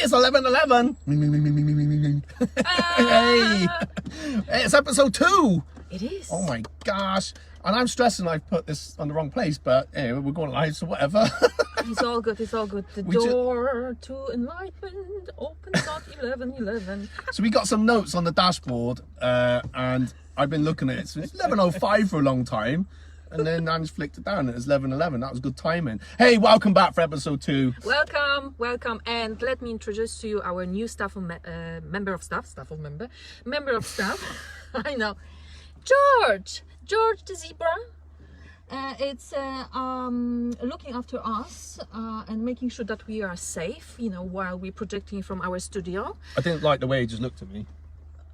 it's 11:11. Hey, it's episode 2. It is. Oh my gosh. And I'm stressing I've put this on the wrong place, but anyway, we're going live, so whatever. It's all good. It's all good. The door to enlightenment opens at 11:11. So we got some notes on the dashboard, and I've been looking at it. So it's 11:05 for a long time, and then I just flicked it down. And it's 11:11. That was good timing. Hey, welcome back for episode 2. Welcome, and let me introduce to you our new member of staff. I know, George the zebra. It's looking after us and making sure that we are safe, while we're projecting from our studio. I didn't like the way he just looked at me.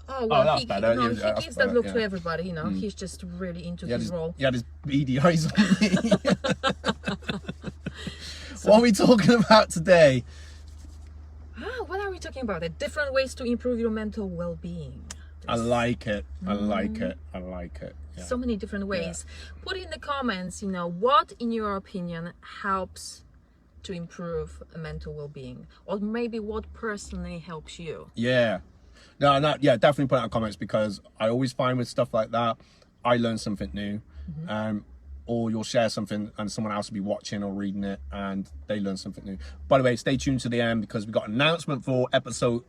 Oh, well, that's he better. gives That's that look better, to everybody, He's just really into his role. He had his beady eyes on me. What are we talking about today? What are we talking about? Different ways to improve your mental well-being. I like it. I like it. Yeah. So many different ways. Put in the comments, what in your opinion helps to improve mental well-being, or maybe what personally helps you. Yeah. No, definitely put it in the comments, because I always find with stuff like that, I learn something new. Or you'll share something and someone else will be watching or reading it and they learn something new. By the way, stay tuned to the end, because we've got an announcement for episode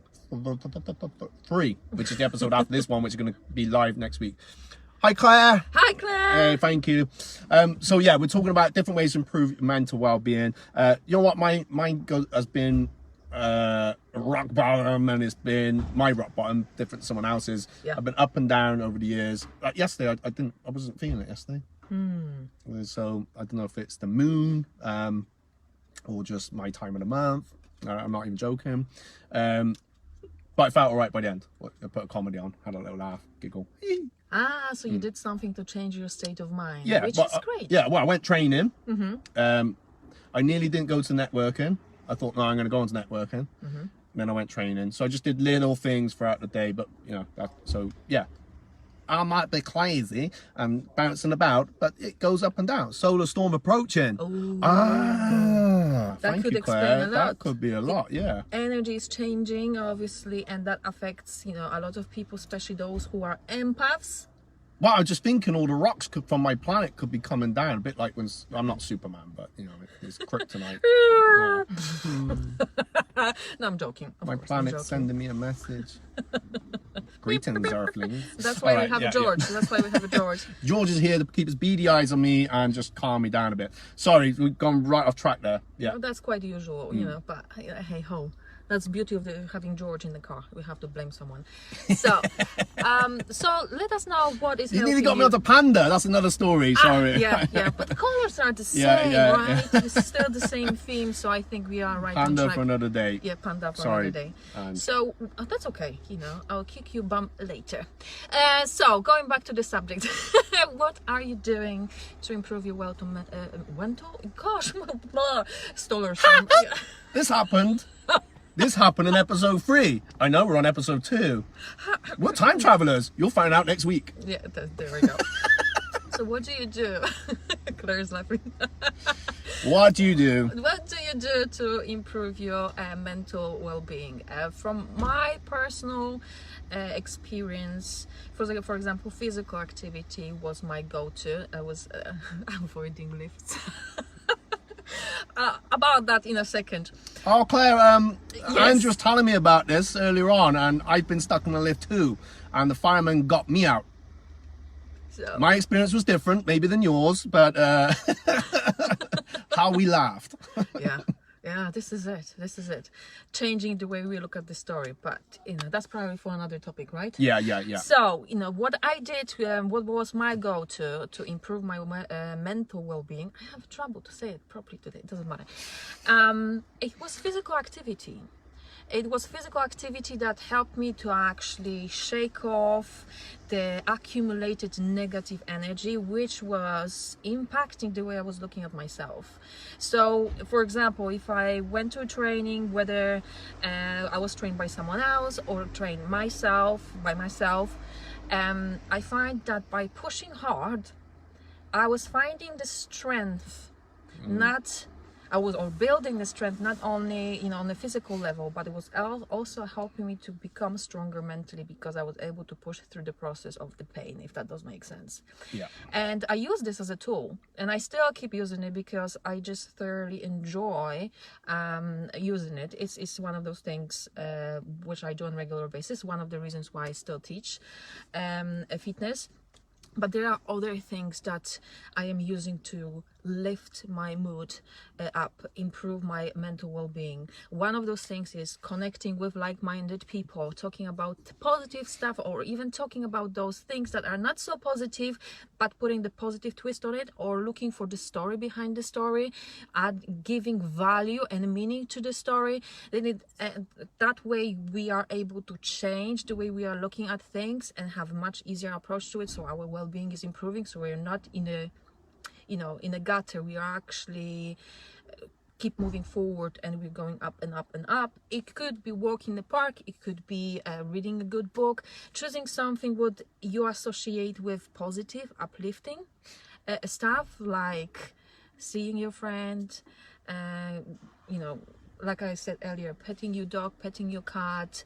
3, which is the episode after this one, which is going to be live next week. Hi Claire. Hi Claire. Hey, thank you. So yeah, we're talking about different ways to improve mental well-being. You know what, mine has been rock bottom, and it's been my rock bottom different to someone else's. I've been up and down over the years. Yesterday I wasn't feeling it yesterday. So I don't know if it's the moon or just my time of the month. I'm not even joking. But I felt all right by the end. I put a comedy on, had a little laugh, giggle. So you did something to change your state of mind, which is great. Well, I went training. I nearly didn't go to networking. I thought, no, I'm going to go on to networking. Then I went training. So I just did little things throughout the day. But, I might be crazy and bouncing about, but it goes up and down. Solar storm approaching. That could you, explain Claire. a lot. That could be a lot, yeah. Energy is changing, obviously, and that affects, a lot of people, especially those who are empaths. Well, I was just thinking all the rocks from my planet could be coming down, a bit like when I'm not Superman, but it's kryptonite. No, I'm joking. My planet's sending me a message. Greetings, Earthlings. That's why we have a George. That's why we have a George. George is here to keep his beady eyes on me and just calm me down a bit. Sorry, we've gone right off track there. Yeah. Well, that's quite usual, but hey ho. That's the beauty of having George in the car. We have to blame someone. So, so let us know what is. You nearly got me onto Panda. That's another story. Sorry. Yeah. But the colors are the same, right? Yeah. It's still the same theme. So I think we are right on Panda track. for another day. Yeah, Panda for another day. So that's okay. I'll kick you bum later. So going back to the subject, what are you doing to improve your mental? Gosh, Stoller. This happened. This happened in episode 3. I know we're on episode 2. We're time travelers. You'll find out next week. Yeah, there we go. So what do you do? Claire's laughing. What do you do? What do you do to improve your mental well-being? From my personal experience, for example, physical activity was my go-to. I was avoiding lifts. About that in a second. Oh, Claire, yes. Andrew was telling me about this earlier on, and I've been stuck in a lift too, and the fireman got me out. So, my experience was different, maybe than yours, but how we laughed. Yeah, this is it. Changing the way we look at the story, but that's probably for another topic, right? Yeah. So, what I did, what was my go-to to improve my mental well-being? I have trouble to say it properly today. It doesn't matter. It was physical activity. It was physical activity that helped me to actually shake off the accumulated negative energy, which was impacting the way I was looking at myself. So, for example, if I went to a training, whether I was trained by someone else or trained by myself, I find that by pushing hard, I was finding the strength, not or building the strength, not only, you know, on the physical level, but it was also helping me to become stronger mentally, because I was able to push through the process of the pain, if that does make sense. Yeah. And I use this as a tool, and I still keep using it because I just thoroughly enjoy using it. It's one of those things which I do on a regular basis. One of the reasons why I still teach fitness. But there are other things that I am using to lift my mood up, improve my mental well-being. One of those things is connecting with like-minded people, talking about positive stuff, or even talking about those things that are not so positive, but putting the positive twist on it, or looking for the story behind the story, giving value and meaning to the story. Then that way we are able to change the way we are looking at things and have a much easier approach to it, so our well-being is improving, so we're not in a, you know, in a gutter. We are actually keep moving forward, and we're going up and up and up. It could be walking in the park, it could be reading a good book, choosing something what you associate with positive, uplifting stuff, like seeing your friend, you know, like I said earlier, petting your dog, petting your cat,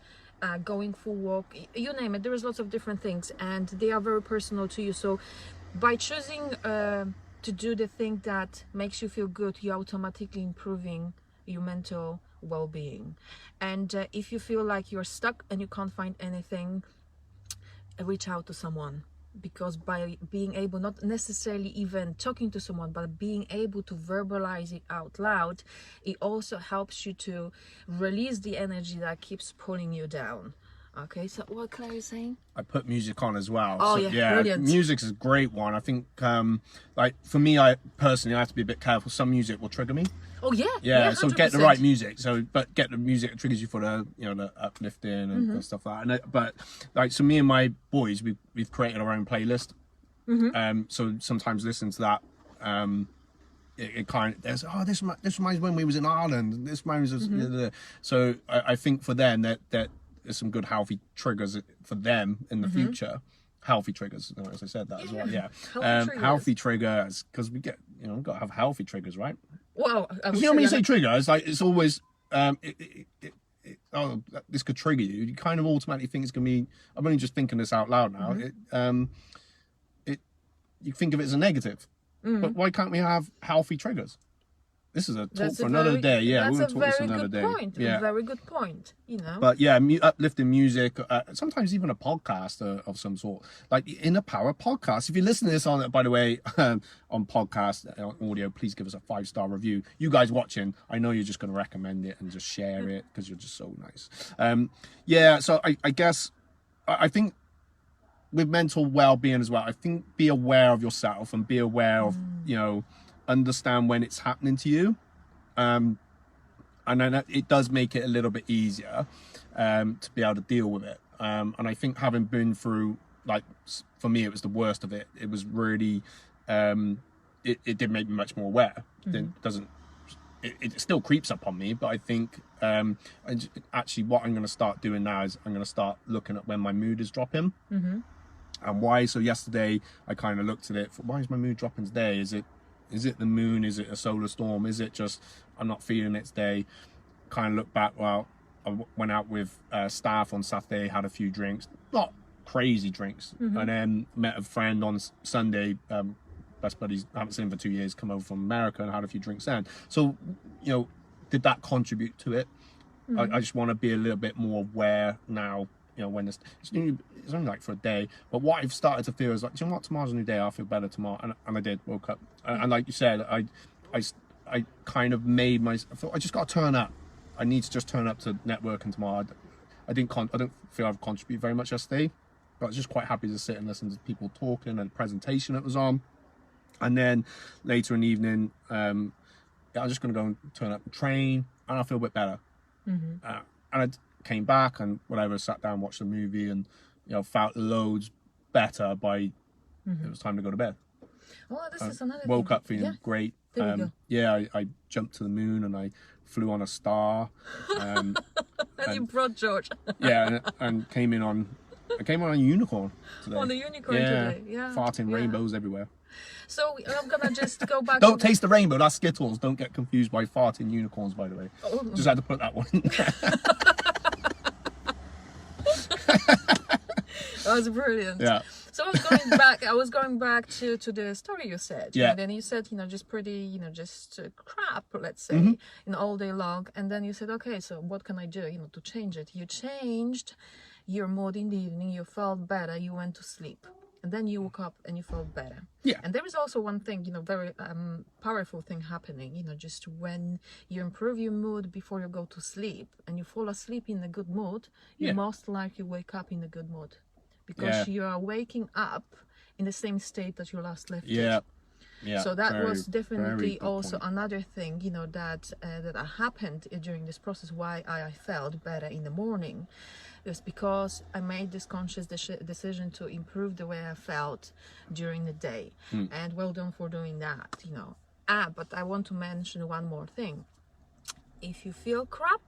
going for a walk, you name it. There is lots of different things, and they are very personal to you. So by choosing to do the thing that makes you feel good, you're automatically improving your mental well-being. And if you feel like you're stuck and you can't find anything, reach out to someone, because by being able, not necessarily even talking to someone, but being able to verbalize it out loud, it also helps you to release the energy that keeps pulling you down. Okay, so what Claire is saying? I put music on as well. Oh, so, yeah, brilliant. Music's a great one. I think, like for me, I personally, I have to be a bit careful. Some music will trigger me. Oh yeah. Yeah. So get the right music. But get the music that triggers you for the, you know, the uplifting and stuff like that. But like, so me and my boys, we've created our own playlist. So sometimes listen to that. It kind of, there's, this reminds when we was in Ireland. This reminds us. So I think for them that there's some good healthy triggers for them in the future. Healthy triggers, as I said that as well. Yeah, healthy triggers, because we get, you know, we've got to have healthy triggers, right? Well, you know, when you say trigger, it's like, it's always oh, this could trigger you. You kind of automatically think it's gonna be. I'm only just thinking this out loud now. You think of it as a negative, but why can't we have healthy triggers? This is a talk for another day. Yeah, we'll talk this another day. Yeah, a very good point. You know. But yeah, uplifting music. Sometimes even a podcast of some sort, like the Inner Power podcast. If you listen to this on, by the way, on podcast audio, please give us a 5-star review. You guys watching, I know you're just going to recommend it and just share it because you're just so nice. Yeah. So I guess I think with mental well-being as well, I think be aware of yourself and be aware of, you know, understand when it's happening to you, and then it does make it a little bit easier to be able to deal with it, and I think having been through, like for me it was the worst of it. It was really it did make me much more aware. It still creeps up on me, but I think actually what I'm going to start doing now is I'm going to start looking at when my mood is dropping and why. So yesterday I kind of looked at it, why is my mood dropping today? Is it the moon? Is it a solar storm? Is it just I'm not feeling it today? Kind of look back, well, I went out with staff on Saturday, had a few drinks, not crazy drinks, and then met a friend on Sunday, best buddies, I haven't seen him for 2 years, come over from America and had a few drinks then. So, you know, did that contribute to it? I just want to be a little bit more aware now, you know, when it's only like for a day, but what I've started to feel is like, do you know what, tomorrow's a new day, I'll feel better tomorrow, and I did, woke up, and like you said, I kind of made I thought I just got to turn up. I need to just turn up to networking tomorrow. I don't feel I've contributed very much yesterday, but I was just quite happy to sit and listen to people talking and the presentation that was on, and then later in the evening, I'm just going to go and turn up and train, and I feel a bit better, and I came back and whatever, sat down, watched a movie, and you know, felt loads better by it was time to go to bed. Well, this is another woke thing. up feeling great. There we go. Yeah, I jumped to the moon and I flew on a star. And you brought George. Yeah, and came in on a unicorn today. On the unicorn today, yeah. Farting rainbows everywhere. So I'm gonna just go back. Don't taste the rainbow. That's Skittles. Don't get confused by farting unicorns, by the way. Oh. Just had to put that one in there. That was brilliant. Yeah. So I was going back to the story you said. Yeah. And then you said, just pretty, just crap, let's say, all day long. And then you said, okay, so what can I do, to change it? You changed your mood in the evening. You felt better. You went to sleep. And then you woke up and you felt better. Yeah. And there is also one thing, very powerful thing happening, just when you improve your mood before you go to sleep and you fall asleep in a good mood, you most likely wake up in a good mood. Because you are waking up in the same state that you last left it. Yeah. So that was definitely also another thing, that happened during this process. Why I felt better in the morning is because I made this conscious decision to improve the way I felt during the day. And well done for doing that, but I want to mention one more thing. If you feel crap,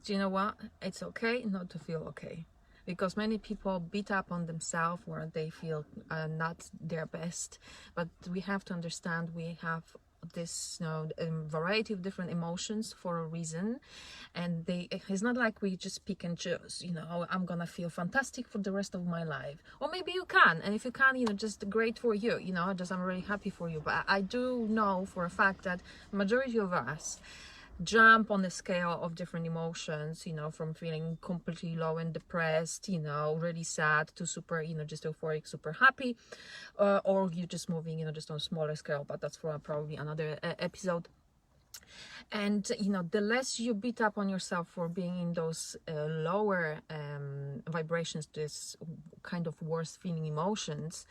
do you know what? It's okay not to feel okay. Because many people beat up on themselves where they feel not their best. But we have to understand we have this variety of different emotions for a reason. And it's not like we just pick and choose, I'm gonna feel fantastic for the rest of my life. Or maybe you can. And if you can, just great for you, I'm really happy for you. But I do know for a fact that majority of us jump on the scale of different emotions, from feeling completely low and depressed, really sad, to super, just euphoric, super happy, or you're just moving, just on a smaller scale, but that's for probably another episode. And the less you beat up on yourself for being in those lower vibrations, this kind of worse feeling emotions,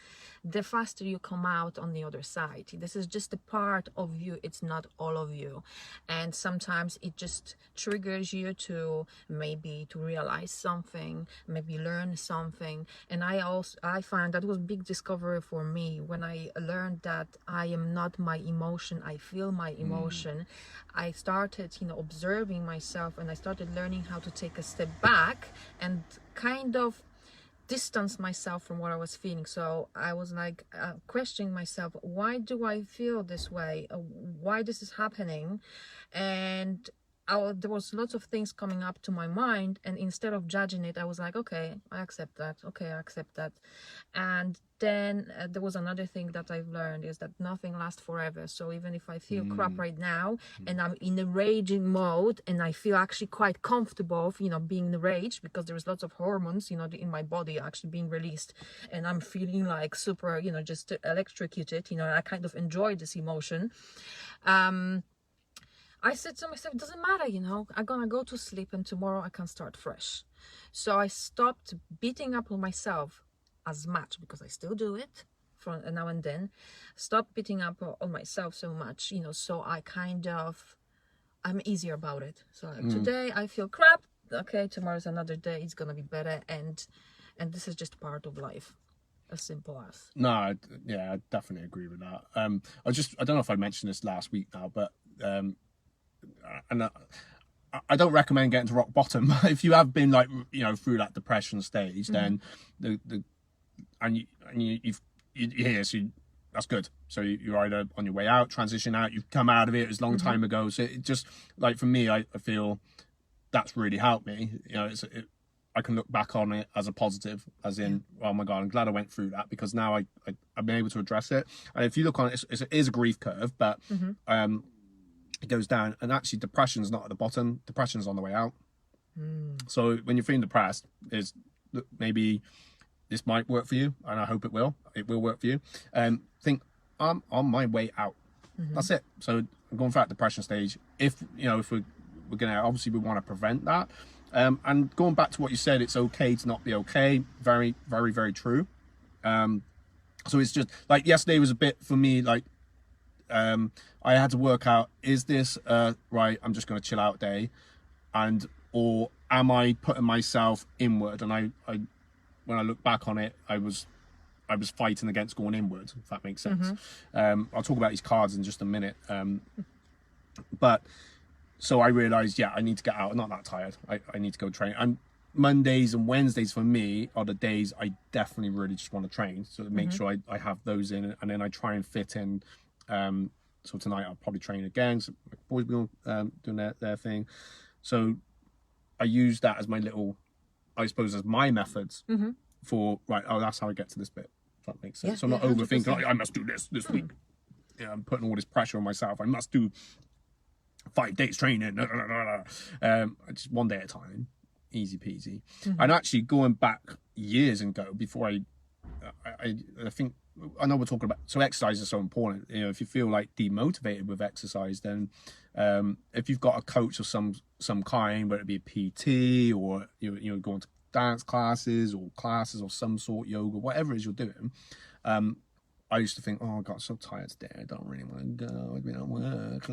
the faster you come out on the other side. This is just a part of you, it's not all of you. And sometimes it just triggers you to maybe to realize something, maybe learn something. And I find that was a big discovery for me when I learned that I am not my emotion, I feel my emotion. I started, observing myself, and I started learning how to take a step back and kind of distance myself from what I was feeling. So I was like questioning myself, why do I feel this way? Why this is happening? And there was lots of things coming up to my mind, and instead of judging it, I was like, okay, I accept that. Okay, I accept that. And then there was another thing that I've learned is that nothing lasts forever. So even if I feel crap right now and I'm in a raging mode and I feel actually quite comfortable, being enraged, because there is lots of hormones, in my body actually being released, and I'm feeling like super, just electrocuted, I kind of enjoy this emotion. I said to myself, it doesn't matter, I'm gonna go to sleep and tomorrow I can start fresh. So I stopped beating up on myself as much, because I still do it from now and then. Stop beating up on myself so much, so I'm easier about it. So today I feel crap. Okay, tomorrow's another day. It's gonna be better, and this is just part of life. As simple as. No, I definitely agree with that. I don't know if I mentioned this last week now, but and I don't recommend getting to rock bottom. If you have been through that depression stage, then you've that's good. So you're either on your way out, transition out, you've come out of it. It was a long time ago. So it just, like, for me, I feel that's really helped me. I can look back on it as a positive, as in, oh my God, I'm glad I went through that, because now I've been able to address it. And if you look on it, it is a grief curve, but it goes down, and actually depression's not at the bottom, depression's on the way out. So when you're feeling depressed, maybe this might work for you, and I hope it will work for you. Think, I'm on my way out. That's it. So I'm going through that depression stage. If we're gonna, obviously we want to prevent that. And going back to what you said, it's okay to not be okay. Very, very, very true. So it's just like yesterday was a bit for me, like, I had to work out, is this right, I'm just going to chill out day, or am I putting myself inward? And I when I look back on it, I was fighting against going inward, if that makes sense. I'll talk about these cards in just a minute. But so I realized, I need to get out. I'm not that tired. I need to go train. And Mondays and Wednesdays for me are the days I definitely really just want to train. So to make sure I have those in, and then I try and fit in. So tonight I'll probably train again. So my boys will be doing their thing. So I use that as my little, I suppose, as my methods for, right, oh, that's how I get to this bit. If that makes sense. Yeah, so I'm not overthinking, like, I must do this week. Yeah, I'm putting all this pressure on myself. I must do 5 days training. Just one day at a time. Easy peasy. And actually going back years ago, before I think, I know we're talking about, so exercise is so important. You know, if you feel like demotivated with exercise, then if you've got a coach of some kind, whether it be a PT or you're going to dance classes or some sort, yoga, whatever it is you're doing, I used to think, oh, I got so tired today, I don't really want to go, I've been at work.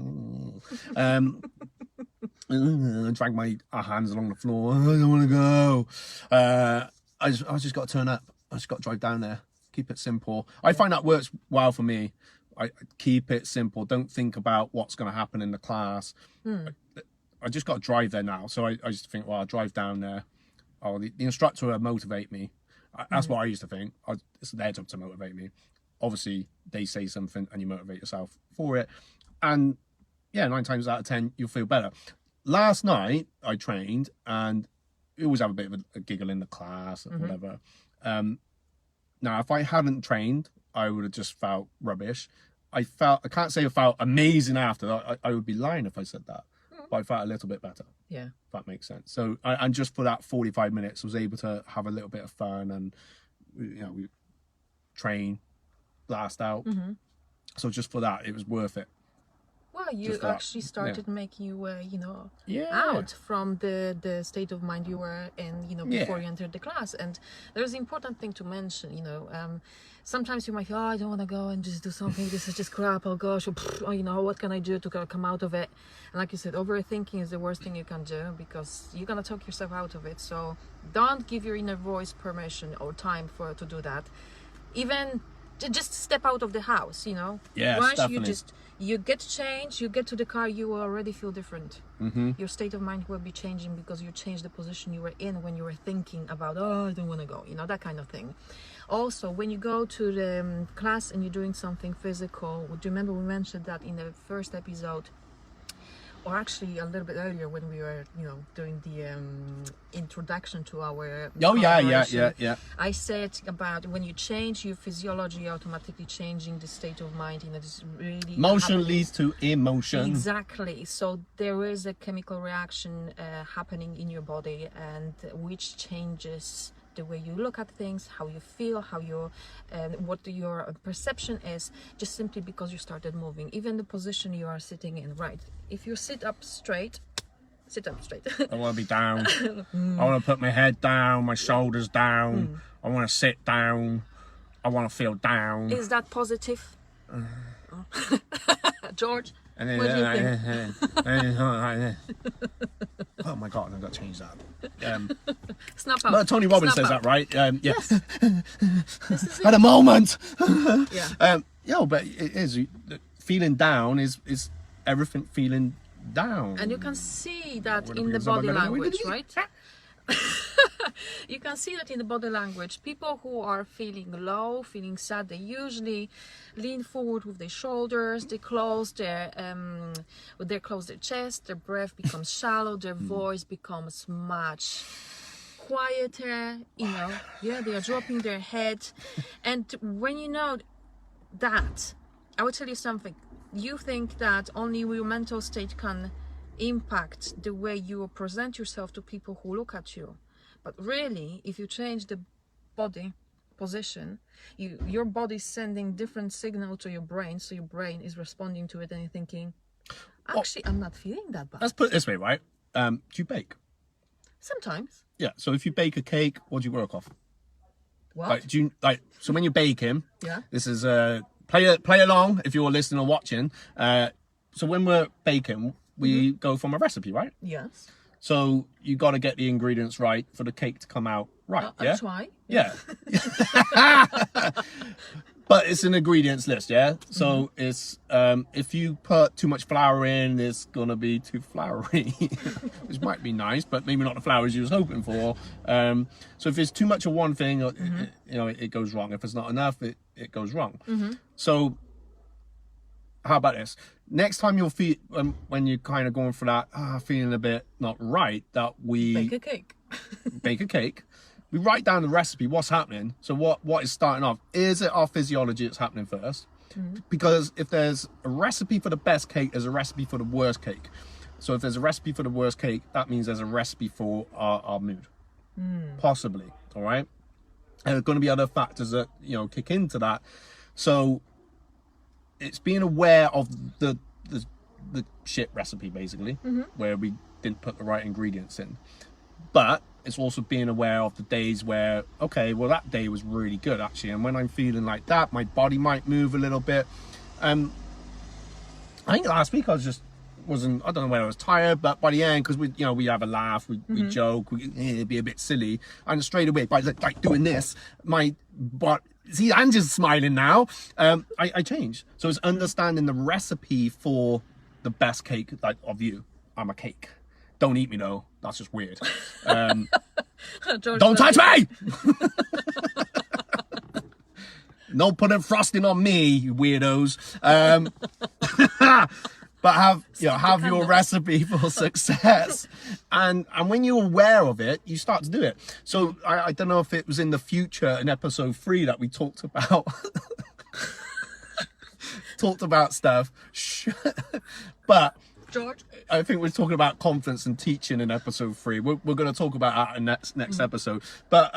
I drag my hands along the floor, I don't want to go. I just got to turn up, I just got to drive down there. Keep it simple. I find that works well for me. I keep it simple. Don't think about what's going to happen in the class. I just got to drive there now. So I just think, well, I'll drive down there. Oh, the instructor will motivate me. That's what I used to think. It's their job to motivate me. Obviously, they say something and you motivate yourself for it. And yeah, 9 times out of 10, you'll feel better. Last night, I trained and we always have a bit of a giggle in the class or whatever. Now, if I hadn't trained, I would have just felt rubbish. I can't say I felt amazing after. I would be lying if I said that. But I felt a little bit better. Yeah. If that makes sense. So, and just for that 45 minutes, I was able to have a little bit of fun and, we train, blast out. So just for that, it was worth it. Well, you actually started making you out from the state of mind you were in, before you entered the class. And there's an important thing to mention, sometimes you might feel, oh, I don't want to go and just do something, this is just crap, oh gosh, or, what can I do to come out of it? And like you said, overthinking is the worst thing you can do because you're going to talk yourself out of it. So don't give your inner voice permission or time to do that. Even just step out of the house, Yeah, once definitely. you get changed, you get to the car, you will already feel different. Your state of mind will be changing because you changed the position you were in when you were thinking about, oh, I don't want to go, that kind of thing. Also, when you go to the class and you're doing something physical, do you remember we mentioned that in the first episode, or actually a little bit earlier when we were, doing the introduction to our yeah. I said about when you change your physiology, automatically changing the state of mind. This really motion leads to emotion. Exactly. So there is a chemical reaction happening in your body, and which changes the way you look at things, how you feel, what your perception is, just simply because you started moving. Even the position you are sitting in, right? If you sit up straight. I want to be down. I want to put my head down, my shoulders down. I want to sit down. I want to feel down. Is that positive? George? What do you think? Oh my God, I've got to change that. Snap out. But Tony Robbins says that, right? Yes. At a moment. Yeah. But it is. Feeling down is everything feeling down. And you can see that in the body language, right? You can see that in the body language. People who are feeling low, feeling sad, they usually lean forward with their shoulders, they close their chest, their breath becomes shallow, their voice becomes much quieter, they are dropping their head. And when you know that, I will tell you something. You think that only your mental state can impact the way you present yourself to people who look at you. But really, if you change the body position, your body is sending different signal to your brain, so your brain is responding to it and you're thinking, actually, I'm not feeling that bad. Let's put it this way, right? Do you bake? Sometimes. Yeah, so if you bake a cake, what do you work off? What? So when you're baking, yeah. This is play along if you're listening or watching. So when we're baking, we go from a recipe, right? Yes. So you got to get the ingredients right for the cake to come out right. I'll try. Yeah. But it's an ingredients list, yeah? So it's, if you put too much flour in, it's gonna be too floury, which might be nice, but maybe not the flowers you was hoping for. So if it's too much of one thing, it goes wrong. If it's not enough, it goes wrong. So how about this? Next time you'll feel, when you're kind of going for that, feeling a bit not right, that we... Bake a cake. Bake a cake. We write down the recipe, what's happening. So what is starting off? Is it our physiology that's happening first? Because if there's a recipe for the best cake, there's a recipe for the worst cake. So if there's a recipe for the worst cake, that means there's a recipe for our mood. Possibly, all right? And there's going to be other factors that, kick into that. So it's being aware of the shit recipe, basically, where we didn't put the right ingredients in. But it's also being aware of the days where, okay, well, that day was really good, actually. And when I'm feeling like that, my body might move a little bit. I think last week I wasn't, I don't know whether I was tired, but by the end, because we have a laugh, we joke, it'd be a bit silly. And straight away, by like doing this, see, Ang's smiling now. I changed. So it's understanding the recipe for the best cake, like, of you. I'm a cake. Don't eat me though. That's just weird. Don't touch me! No putting frosting on me, you weirdos. But have your recipe for success, and when you're aware of it, you start to do it. So I don't know if it was in the future in episode 3 that we talked about stuff, but George, I think we're talking about confidence and teaching in episode 3. We're going to talk about that in next episode. But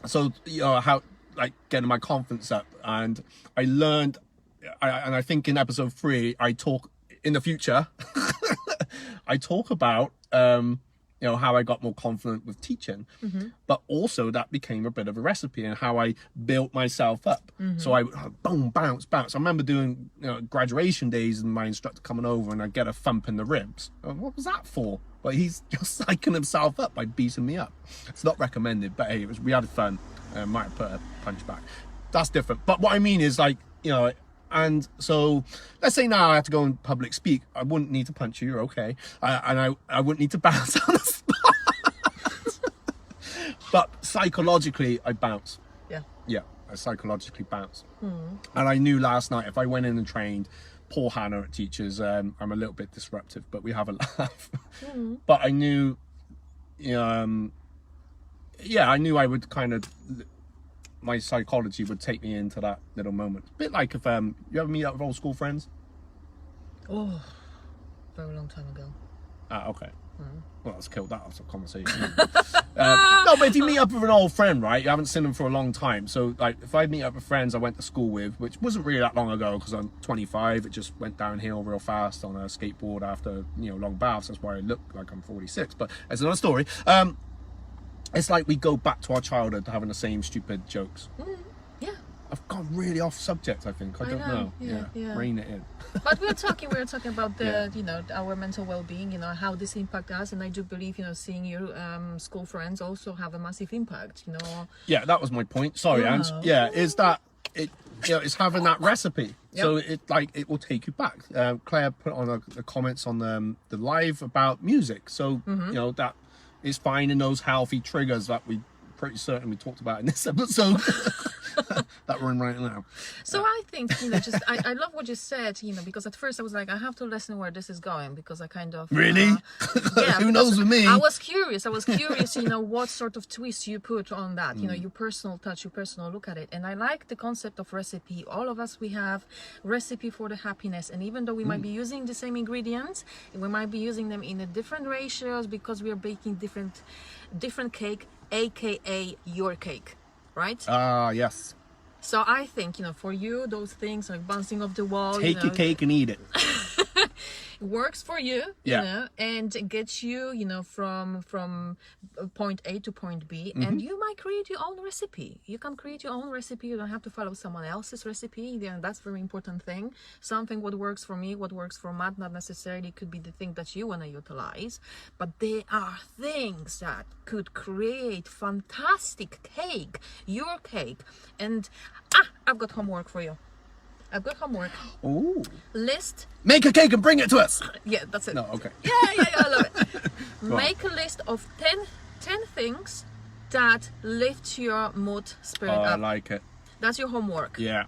so how, like, getting my confidence up, and I learned. I think in episode 3, I talk in the future. I talk about how I got more confident with teaching, but also that became a bit of a recipe and how I built myself up. So I boom, bounce. I remember doing graduation days and my instructor coming over and I'd get a thump in the ribs. What was that for? But he's just psyching himself up by beating me up. It's not recommended, but hey, we had fun. Might have put a punch back. That's different. But what I mean is, like, and so let's say now I had to go and public speak. I wouldn't need to punch you, you're okay. And I wouldn't need to bounce on the spot. But psychologically, I bounce. Yeah, I psychologically bounce. And I knew last night if I went in and trained, poor Hannah at teachers, I'm a little bit disruptive, but we have a laugh. But I knew, I knew I would kind of... my psychology would take me into that little moment. A bit like if you ever meet up with old school friends? Oh, very long time ago. Okay. Well, let's kill that off a conversation. No, but if you meet up with an old friend, right, you haven't seen them for a long time. So, like, if I meet up with friends I went to school with, which wasn't really that long ago because I'm 25, it just went downhill real fast on a skateboard after, long baths. That's why I look like I'm 46, but that's another story. It's like we go back to our childhood having the same stupid jokes. Yeah. I've gone really off subject, I think. I don't know. Yeah. Rein it in. But we were talking about the, our mental well-being, how this impact us. And I do believe, seeing your school friends also have a massive impact, Yeah, that was my point. Sorry, Angg. Yeah, is that it's having that recipe. Yep. So it will take you back. Claire put on the comments on the live about music. So, that is finding those healthy triggers that we pretty certain we talked about in this episode that we're in right now. So I think, I love what you said, because at first I was like, I have to listen where this is going, because I kind of... Really? Who knows with me? I was curious, what sort of twist you put on that, your personal touch, your personal look at it. And I like the concept of recipe. All of us, we have recipe for the happiness. And even though we might be using the same ingredients, we might be using them in a different ratios because we are baking different cake, aka your cake, right? Yes. So I think, for you, those things like bouncing off the wall. Take your cake and eat it. works for you, you know, and gets you, you know, from point A to point B, and you might create your own recipe. You can create your own recipe. You don't have to follow someone else's recipe. Yeah, that's a very important thing. Something what works for me, what works for Matt, not necessarily could be the thing that you want to utilize, but there are things that could create fantastic cake, your cake. And I've got homework for you. I've got homework. Ooh. List. Make a cake and bring it to us. Yeah, that's it. No, okay. Yeah, I love it. Make a list of 10 things that lift your mood, spirit up. I like it. That's your homework. Yeah.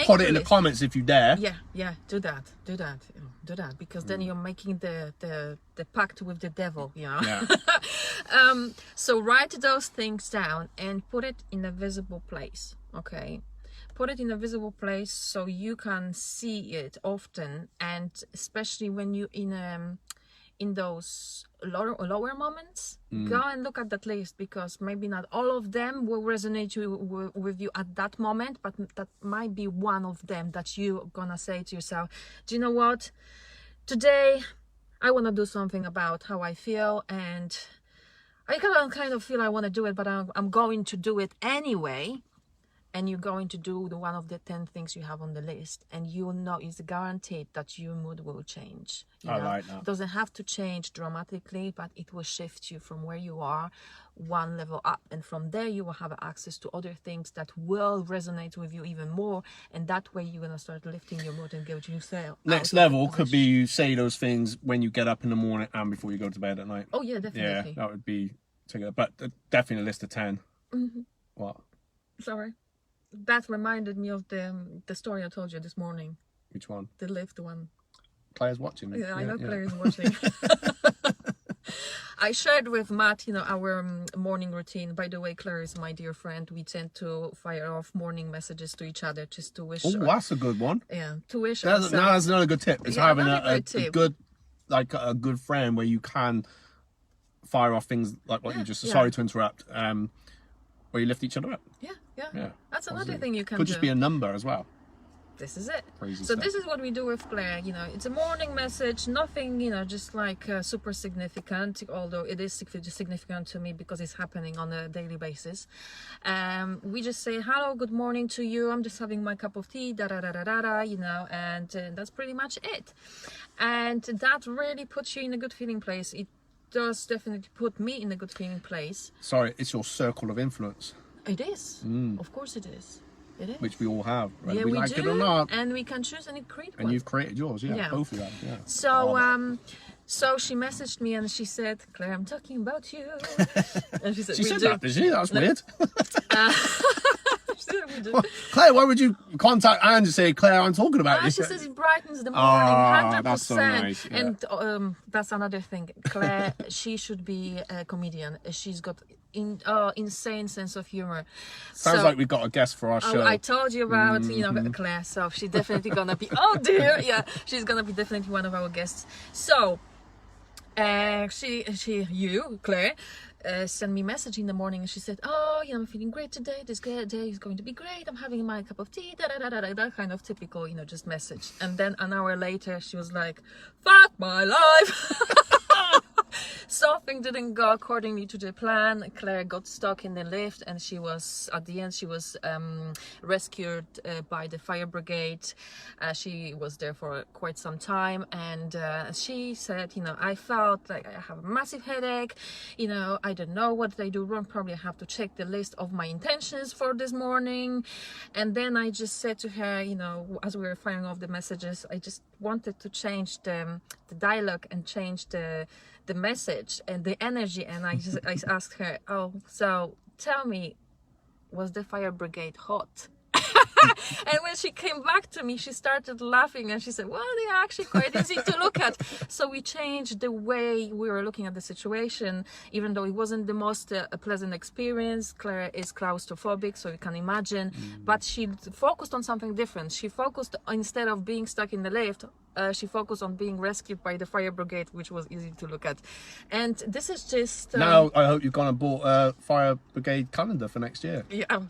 Put it in the comments if you dare. Yeah, do that, because then you're making the pact with the devil, you know. Yeah. So write those things down and put it in a visible place, okay? Put it in a visible place so you can see it often, and especially when you in those lower moments, go and look at that list, because maybe not all of them will resonate with you at that moment, but that might be one of them that you're gonna say to yourself, do you know what, today I want to do something about how I feel, and I kind of feel I want to do it, but I'm going to do it anyway. And you're going to do one of the 10 things you have on the list, and you know it's guaranteed that your mood will change. I like that. It doesn't have to change dramatically, but it will shift you from where you are one level up, and from there you will have access to other things that will resonate with you even more, and that way you're going to start lifting your mood and get yourself. Next level could be you say those things when you get up in the morning and before you go to bed at night. Oh yeah, definitely. Yeah, that would be together, but definitely a list of 10. What? Sorry. That reminded me of the story I told you this morning. Which one? The lift one. Claire's watching. Yeah, I know Claire's watching. I shared with Matt, you know, our morning routine. By the way, Claire is my dear friend. We tend to fire off morning messages to each other just to wish. Oh, that's a good one. Yeah, to wish. That's another good tip. It's having a good, like a good friend where you can fire off things like what you just. Sorry to interrupt. Where you lift each other up. Yeah. That's another thing you can do. Could just be a number as well. This is it. Crazy so stuff. This is what we do with Claire. You know, it's a morning message, nothing, you know, just like super significant, although it is significant to me because it's happening on a daily basis. We just say, hello, good morning to you. I'm just having my cup of tea, you know, and that's pretty much it. And that really puts you in a good feeling place. It does definitely put me in a good feeling place. Sorry, it's your circle of influence. It is. Of course it is. It is. Which we all have, whether yeah, we like do, it or not. And we can choose and create one. And you've created yours, yeah. Both of them, yeah. So, so she messaged me and she said, Claire, I'm talking about you. And she said, she said that, did she? That was weird. Well, Claire, why would you contact Anne to say, Claire, I'm talking about you? She says it brightens the morning, 100%. That's so nice. Yeah. And that's another thing. Claire, she should be a comedian. She's got insane sense of humor. Sounds like we've got a guest for our show. I told you about, you know, Claire. So she's definitely gonna be. Oh dear, yeah, she's gonna be definitely one of our guests. So, you, Claire, sent me a message in the morning, and she said, "Oh, you know, I'm feeling great today. This day is going to be great. I'm having my cup of tea." That kind of typical, you know, just message. And then an hour later, she was like, "Fuck my life." Something didn't go accordingly to the plan. Claire got stuck in the lift, and she was, at the end, she was rescued by the fire brigade. She was there for quite some time, and she said, you know, I felt like I have a massive headache. You know, I don't know what did I do wrong. Probably I have to check the list of my intentions for this morning. And then I just said to her, you know, as we were firing off the messages, I just wanted to change the dialogue and change the message and the energy, and I asked her, oh, so tell me, was the fire brigade hot? And when she came back to me, she started laughing and she said, well, they're actually quite easy to look at. So we changed the way we were looking at the situation, even though it wasn't the most pleasant experience. Claire is claustrophobic, so you can imagine, but she focused on something different. She focused, instead of being stuck in the lift, she focused on being rescued by the fire brigade, which was easy to look at. And this is just now I hope you've gone and bought a fire brigade calendar for next year. Yeah,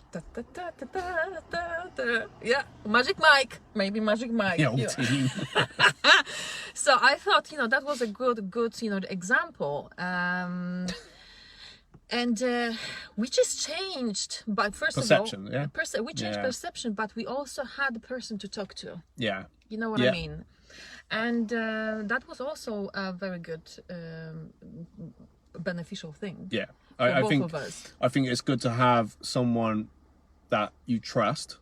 yeah, Magic Mike, maybe Magic Mike. Yeah, team. So I thought, that was a good example. And we just changed, but first perception, of all, we changed perception, but we also had a person to talk to. Yeah. You know what I mean? And that was also a very good, beneficial thing. Yeah. For both think of us. I think it's good to have someone that you trust,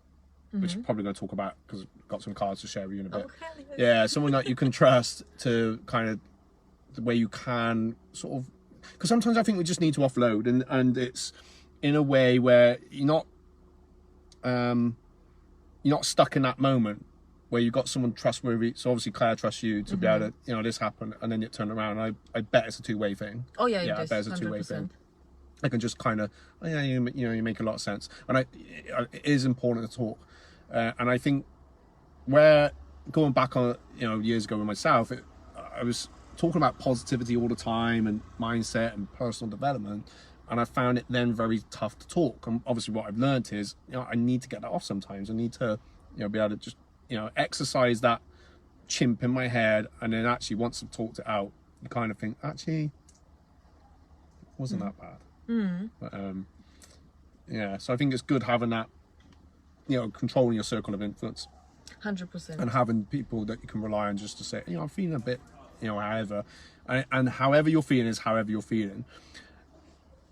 which I'm probably going to talk about because I've got some cards to share with you in a bit. Okay. Yeah, someone that you can trust to kind of the way you can sort of, because sometimes I think we just need to offload, and it's in a way where you're not stuck in that moment where you've got someone trustworthy. So obviously Claire trusts you to be able to, this happened, and then it turned around. And I bet it's a two-way thing. Oh yeah, I bet it's a 100%. two-way thing. I can just kind of, you make a lot of sense, and it is important to talk. And I think where going back on, years ago with myself, I was talking about positivity all the time and mindset and personal development, and I found it then very tough to talk. And obviously what I've learned is, I need to get that off sometimes. I need to, be able to just, exercise that chimp in my head, and then actually once I've talked it out, you kind of think, actually, it wasn't that bad. But, so I think it's good having that, controlling your circle of influence. 100%. And having people that you can rely on just to say, I'm feeling a bit, however, and however you're feeling is however you're feeling,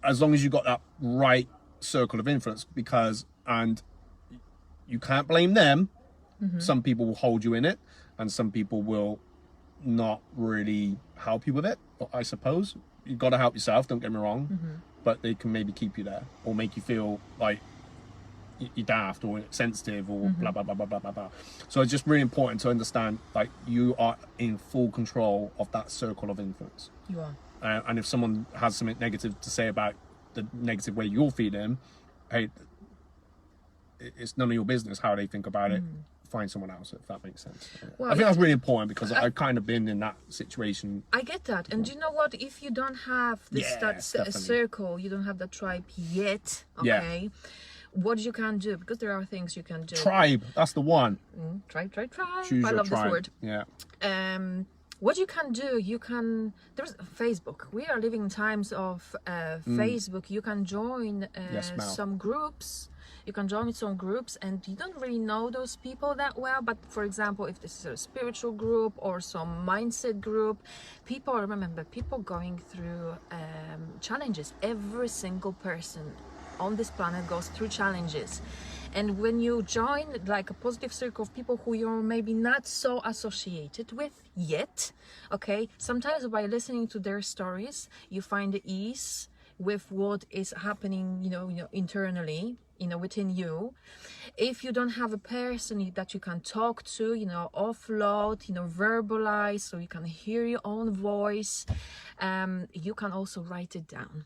as long as you've got that right circle of influence, and you can't blame them. Some people will hold you in it, and some people will not really help you with it. But I suppose you've got to help yourself, don't get me wrong, but they can maybe keep you there or make you feel like you're daft or sensitive or blah blah blah blah blah blah blah. So it's just really important to understand, like, you are in full control of that circle of influence. You are. And if someone has something negative to say about the negative way you're feeling, hey, it's none of your business how they think about it. Find someone else, if that makes sense. Well, I think that's really important, because I've kind of been in that situation. I get that. And you know what? If you don't have this circle, you don't have the tribe yet, okay? What you can do, because there are things you can do. Tribe, that's the one. Tribe. Choose I love tribe. this word. Yeah. What you can do, there's Facebook. We are living in times of Facebook. You can join some groups. You can join some groups, and you don't really know those people that well. But for example, if this is a spiritual group or some mindset group, people going through challenges. Every single person on this planet goes through challenges. And when you join like a positive circle of people who you're maybe not so associated with yet, okay, sometimes by listening to their stories, you find the ease with what is happening, internally, within you. If you don't have a person that you can talk to, offload, verbalize, so you can hear your own voice, you can also write it down.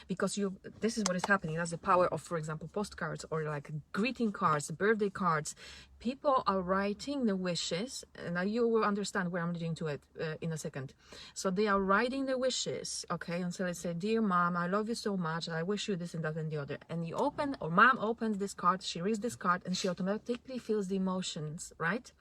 Because this is what is happening. That's the power of, for example, postcards or like greeting cards, birthday cards. People are writing the wishes, and now you will understand where I'm leading to it in a second. So they are writing the wishes, okay? And so they say, "Dear Mom, I love you so much. I wish you this and that and the other." And Mom opens this card, she reads this card, and she automatically feels the emotions, right?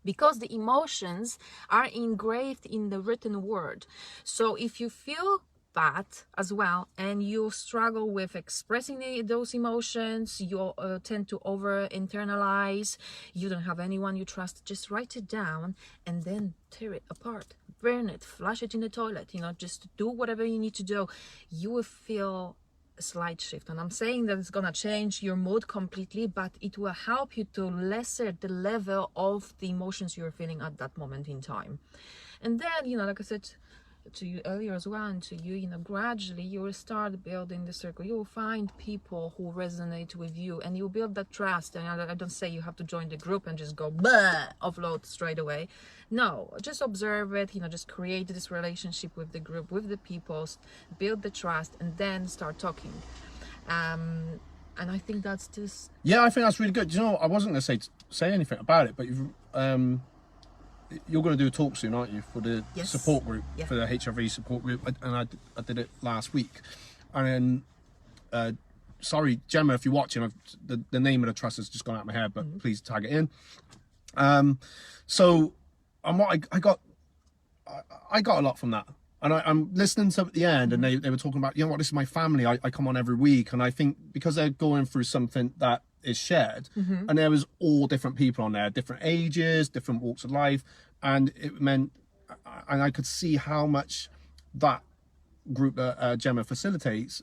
Because the emotions are engraved in the written word. So if you feel that as well, and you struggle with expressing those emotions, you tend to over internalize, you don't have anyone you trust, just write it down and then tear it apart, burn it, flush it in the toilet, just do whatever you need to do. You will feel a slight shift. And I'm saying that it's gonna change your mood completely, but it will help you to lessen the level of the emotions you're feeling at that moment in time. And then, like I said to you earlier as well, and to you, gradually you will start building the circle. You will find people who resonate with you, and you build that trust. And I don't say you have to join the group and just go offload straight away. No, just observe it, just create this relationship with the group, with the people, build the trust, and then start talking. And I think that's just... Yeah, I think that's really good. I wasn't going to say anything about it, but you're going to do a talk soon, aren't you, for the support group, for the HIV support group? And I did it last week. And then, sorry, Gemma, if you're watching, the name of the trust has just gone out of my head, but please tag it in. So I got a lot from that. And I'm listening to them at the end, and they were talking about, you know what, this is my family. I come on every week. And I think because they're going through something that is shared, and there was all different people on there, different ages, different walks of life. And it meant, and I could see how much that group that Gemma facilitates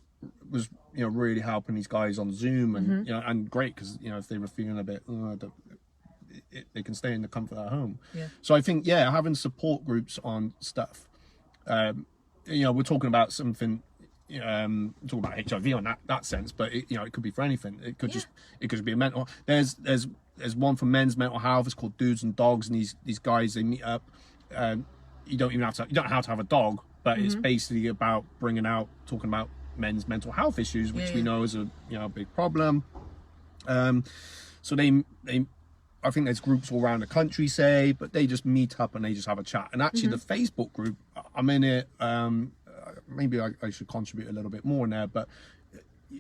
was, you know, really helping these guys on Zoom. And, you know, and great, because, you know, if they were feeling a bit, they can stay in the comfort of their home. So I think, having support groups on stuff, you know, we're talking about something, talking about HIV on that sense, but it, you know, it could be for anything. It could just be a mental. There's one for men's mental health. It's called Dudes and Dogs, and these guys, they meet up. You don't have to have a dog, but it's basically about talking about men's mental health issues, which we know is a big problem. So they I think there's groups all around the country, but they just meet up and they just have a chat. And actually the Facebook group, I'm in it, maybe I should contribute a little bit more in there, but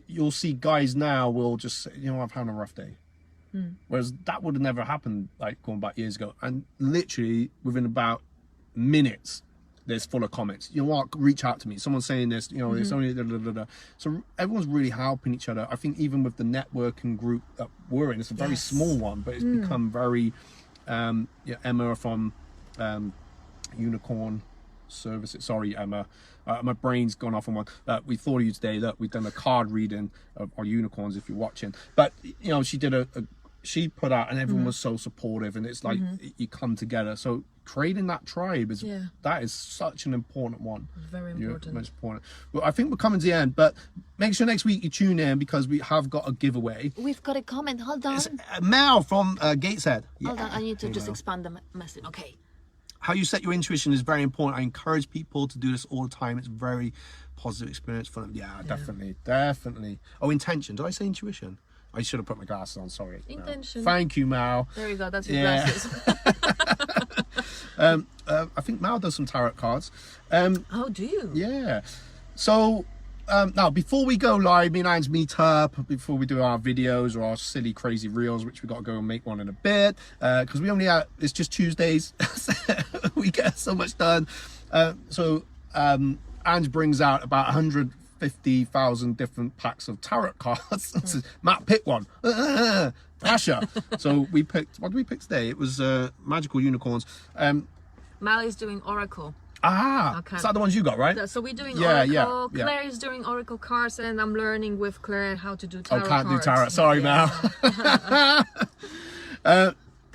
you'll see guys now will just say, you know, I've had a rough day. Whereas that would have never happened, like, going back years ago. And literally within about minutes, there's full of comments. You know what? Reach out to me. Someone's saying this. You know, it's only So everyone's really helping each other. I think even with the networking group that we're in, it's a very small one, but it's become very. Emma from Unicorn Services. Sorry, Emma. My brain's gone off on one. We thought of you today. That we've done a card reading of our unicorns. If you're watching, but you know, she did she put out, and everyone was so supportive, and it's like you come together. So creating that tribe is that is such an important one. Very important. Most important. Well, I think we're coming to the end, but make sure next week you tune in, because we have got a giveaway. We've got a comment. Hold on. It's Mel from Gateshead. Hold on. I need to just expand the message. Okay. How you set your intuition is very important. I encourage people to do this all the time. It's a very positive experience for them. Yeah, definitely. Oh, intention. Did I say intuition? I should have put my glasses on. Sorry. Intention. Thank you, Mal. There you go. That's your glasses. I think Mal does some tarot cards. Oh, do you? Yeah. So now, before we go live, me and Angg meet up, before we do our videos or our silly, crazy reels, which we got to go and make one in a bit, because we only have, it's just Tuesdays. We get so much done. So Angg brings out about 150,000 different packs of tarot cards. Matt, pick one. Asha. So we picked, what did we pick today? It was Magical Unicorns. Mal is doing Oracle. Okay. Is that the ones you got, right? So we're doing Oracle. Claire is doing Oracle cards, and I'm learning with Claire how to do tarot cards. Do tarot. Sorry, Mal.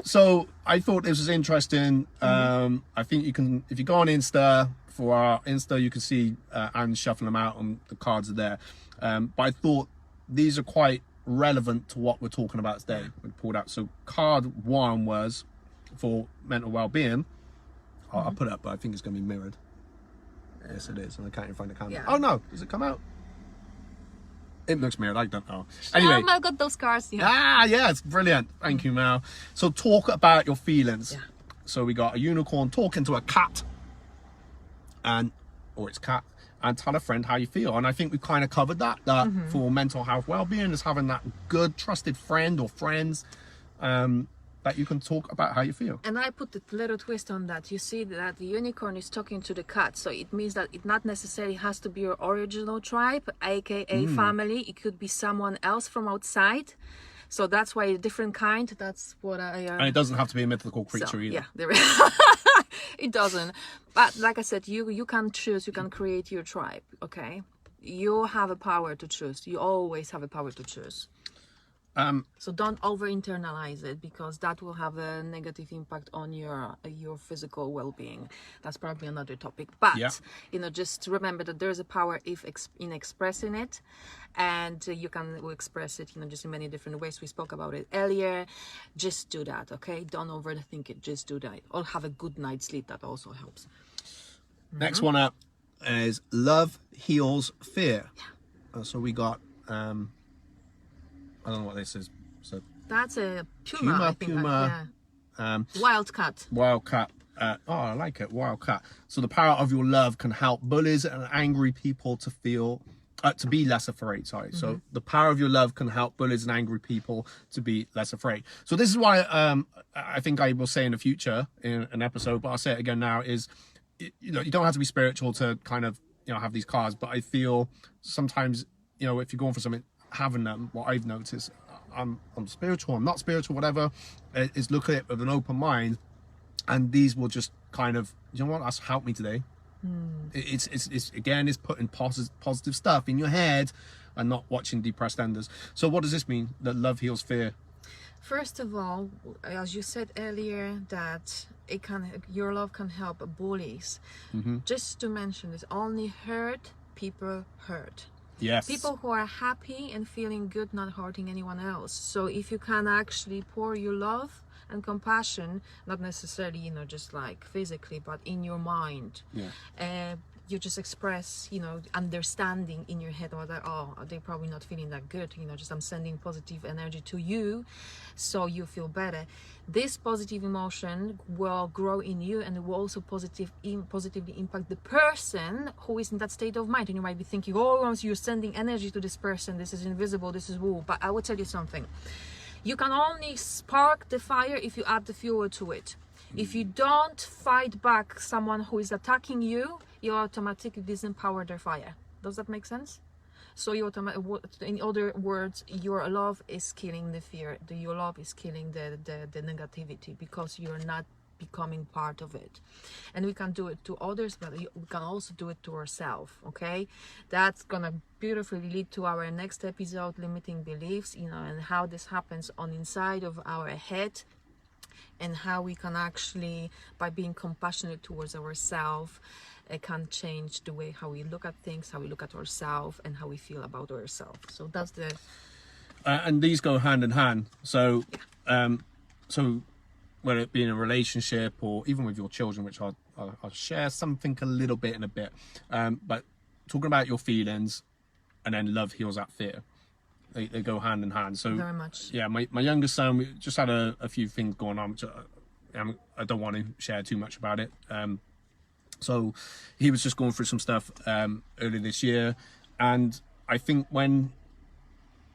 So I thought this was interesting. I think you can, if you go on Insta, for our Insta, you can see Angg shuffling them out, and the cards are there. But I thought these are quite relevant to what we're talking about today. We pulled out. So card one was for mental well-being. I'll put it up, but I think it's going to be mirrored. Yes, it is. And I can't even find the camera. Oh no, does it come out? It looks mirrored. I don't know. Anyway, Mal got those cards. Yeah, it's brilliant. Thank you, Mal. So talk about your feelings. So we got a unicorn talking to a cat, or its cat, and tell a friend how you feel. And I think we kind of covered that for mental health well-being is having that good trusted friend or friends that you can talk about how you feel. And I put a little twist on that. You see that the unicorn is talking to the cat, so it means that it not necessarily has to be your original tribe, aka family. It could be someone else from outside. So that's why a different kind. That's what I. And it doesn't have to be a mythical creature either. Yeah, there is. It doesn't. But like I said, you can choose. You can create your tribe. Okay, you have a power to choose. You always have a power to choose. So don't over internalize it, because that will have a negative impact on your physical well-being. That's probably another topic, but you know, just remember that there's a power in expressing it, and you can express it, you know, just in many different ways. We spoke about it earlier. Just do that, okay? Don't overthink it. Just do that, or have a good night's sleep. That also helps. Next one up is love heals fear. So we got I don't know what this is. So that's a puma, I think. Wildcat. Wildcat. I like it. Wildcat. So the power of your love can help bullies and angry people to feel, to be less afraid. Sorry. So the power of your love can help bullies and angry people to be less afraid. So this is why I think I will say in the future in an episode, but I'll say it again now, is, you know, you don't have to be spiritual to kind of, you know, have these cards, but I feel sometimes, you know, if you're going for something, having them, what I've noticed, I'm spiritual, I'm not spiritual, whatever, is look at it with an open mind. And these will just kind of, you know what, that's helped me today. It's again, it's putting positive stuff in your head and not watching depressed enders. So what does this mean, that love heals fear? First of all, as you said earlier, that your love can help bullies. Just to mention this, only hurt people hurt. Yes. People who are happy and feeling good, not hurting anyone else. So if you can actually pour your love and compassion, not necessarily, you know, just like physically, but in your mind, you just express, you know, understanding in your head, or that, oh, they're probably not feeling that good, you know, just I'm sending positive energy to you so you feel better. This positive emotion will grow in you, and it will also positively impact the person who is in that state of mind. And you might be thinking, oh, once you're sending energy to this person, this is invisible, this is woo. But I will tell you something. You can only spark the fire if you add the fuel to it. If you don't fight back someone who is attacking you, you automatically disempower their fire. Does that make sense? So you in other words, your love is killing the fear. Your love is killing the negativity, because you're not becoming part of it. And we can do it to others, but we can also do it to ourselves. Okay, that's gonna beautifully lead to our next episode, limiting beliefs, you know, and how this happens on inside of our head, and how we can actually, by being compassionate towards ourselves, it can change the way how we look at things, how we look at ourselves, and how we feel about ourselves. So that's the and these go hand in hand. So so whether it be in a relationship or even with your children, which I'll share something a little bit in a bit, but talking about your feelings and then love heals that fear, they go hand in hand. So very much. Yeah, my youngest son, we just had a few things going on, which I don't want to share too much about it. So he was just going through some stuff earlier this year, and I think when,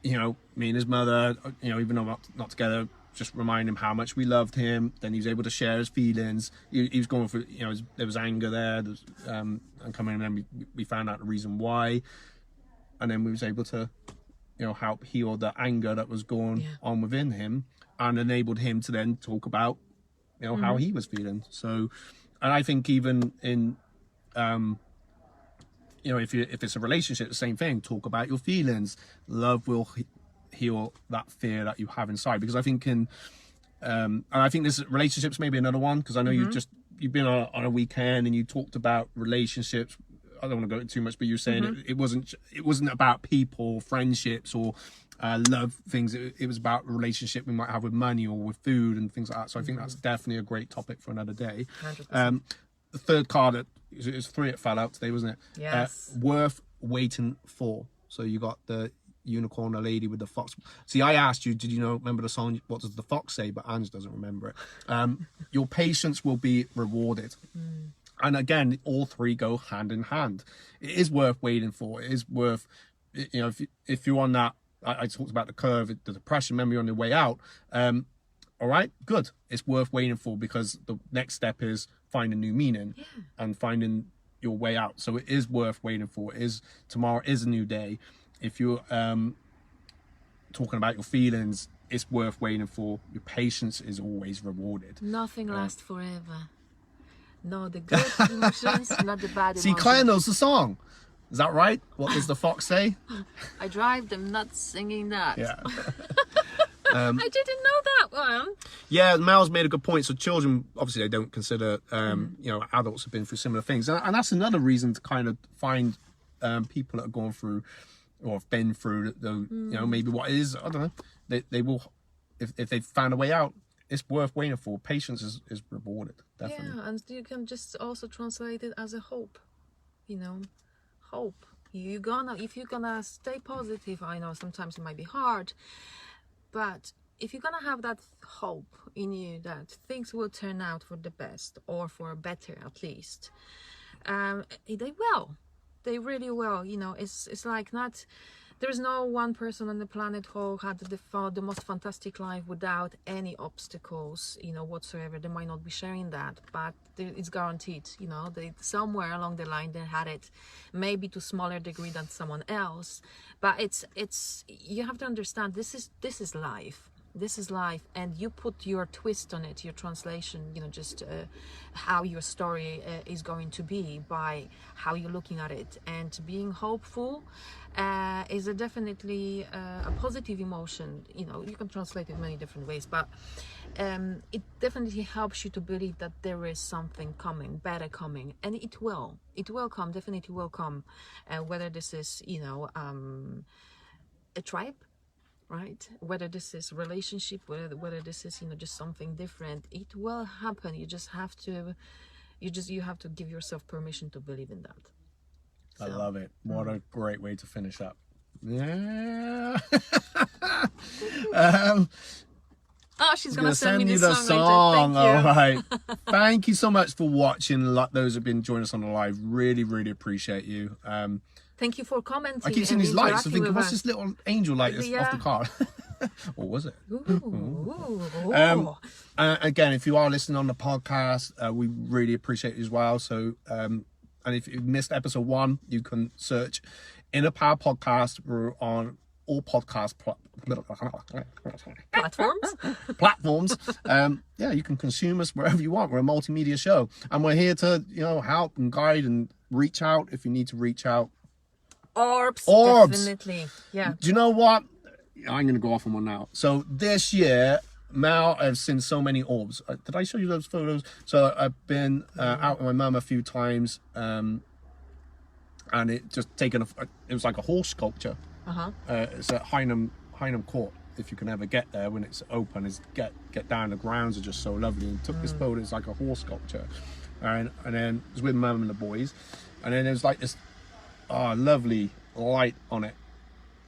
you know, me and his mother, you know, even though we're not together, just remind him how much we loved him. Then he was able to share his feelings. He was going through, you know, there was anger there, and coming in, and then we found out the reason why, and then we was able to, you know, help heal the anger that was going on within him, and enabled him to then talk about, you know, how he was feeling. So, and I think even in, you know, if it's a relationship, the same thing. Talk about your feelings. Love will heal that fear that you have inside. Because I think and I think this relationships maybe another one. Because I know you've been on a weekend and you talked about relationships. I don't want to go into too much, but you're saying it wasn't about people, friendships, or love things. It was about a relationship we might have with money or with food and things like that. So I think that's definitely a great topic for another day. 100%. The third card, it was 3, it fell out today, wasn't it? Yes. Worth waiting for. So you got the unicorn, a lady with the fox. See, I asked you, did you remember the song, what does the fox say? But Angg doesn't remember it. Your patience will be rewarded. And again, all 3 go hand in hand. It is worth waiting for. It is worth, you know, if you're on that, I talked about the curve, the depression, remember you're on the way out. All right, good. It's worth waiting for, because the next step is finding new meaning and finding your way out. So it is worth waiting for. Tomorrow is a new day. If you're talking about your feelings, it's worth waiting for. Your patience is always rewarded. Nothing lasts forever. No, the good emotions, not the bad emotions. See, Claire knows the song. Is that right? What does the fox say? I drive them nuts singing that. Yeah. I didn't know that one. Yeah, Mel's made a good point. So children, obviously, they don't consider, you know, adults have been through similar things. And that's another reason to kind of find people that are going through or have been through, you know, maybe what is, I don't know, they will, if they've found a way out, it's worth waiting for. Patience is rewarded, definitely. Yeah, and you can just also translate it as a hope, you know, hope. If you're gonna stay positive, I know sometimes it might be hard, but if you're gonna have that hope in you that things will turn out for the best, or for better at least, they will. They really will. You know, it's like not. There is no one person on the planet who had the most fantastic life without any obstacles, you know, whatsoever. They might not be sharing that, but it's guaranteed, you know, they somewhere along the line they had it, maybe to smaller degree than someone else. But it's you have to understand, this is life. This is life, and you put your twist on it, your translation, you know, just how your story is going to be by how you're looking at it. And being hopeful is definitely a positive emotion. You know, you can translate it many different ways, but it definitely helps you to believe that there is something coming, better coming, and it will come, definitely will come. Whether this is, you know, a tribe, right? Whether this is relationship, whether this is, you know, just something different, it will happen. You just have to, you have to give yourself permission to believe in that. So, I love it. What a great way to finish up. Yeah. Oh, she's gonna send me the song. All right. Thank you so much for watching. Those who've been joining us on the live, really, really appreciate you. Thank you for commenting. I keep seeing these lights. I'm thinking, what's this little angel light that's off the car? Or was it? Again, if you are listening on the podcast, we really appreciate it as well. So, and if you missed episode 1, you can search Inner Power Podcast. We're on all podcast platforms. Yeah, you can consume us wherever you want. We're a multimedia show, and we're here to, you know, help and guide and reach out if you need to reach out. Orbs, definitely. Yeah. Do you know what? I'm going to go off on one now. So this year, Mel, I've seen so many orbs. Did I show you those photos? So I've been out with my mum a few times, and it just taken it was like a horse sculpture. It's at Hynham Court. If you can ever get there when it's open, is get down. The grounds are just so lovely. And took this photo. It's like a horse sculpture, and then it was with mum and the boys, and then there was like this lovely light on it.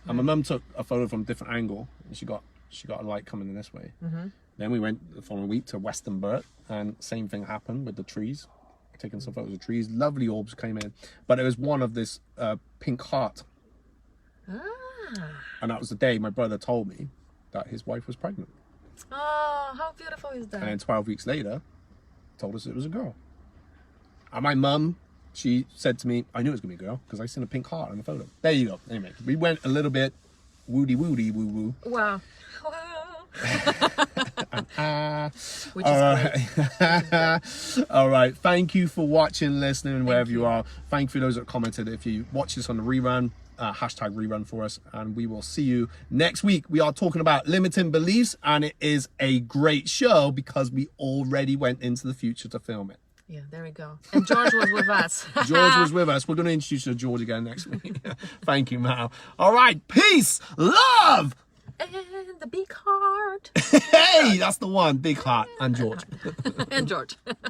And my mum took a photo from a different angle, and she got a light coming in this way. Then we went the following week to Western Burt, and same thing happened with the trees. Taking some photos of trees, lovely orbs came in, but it was one of this pink heart. And that was the day my brother told me that his wife was pregnant. Oh, how beautiful is that? And then 12 weeks later, told us it was a girl. And my mum, she said to me, I knew it was going to be a girl because I seen a pink heart in the photo. There you go. Anyway, we went a little bit woody woo woo. Wow. Which is great. All right. Thank you for watching, listening, wherever you are. Thank you for those that commented. If you watch this on the rerun, hashtag rerun for us, and we will see you next week. We are talking about limiting beliefs, and it is a great show because we already went into the future to film it. Yeah, there we go. And George was with us. George was with us. We're going to introduce you to George again next week. Thank you, Mal. All right. Peace. Love. And the big heart. Hey, that's the one. Big heart. And George. And George.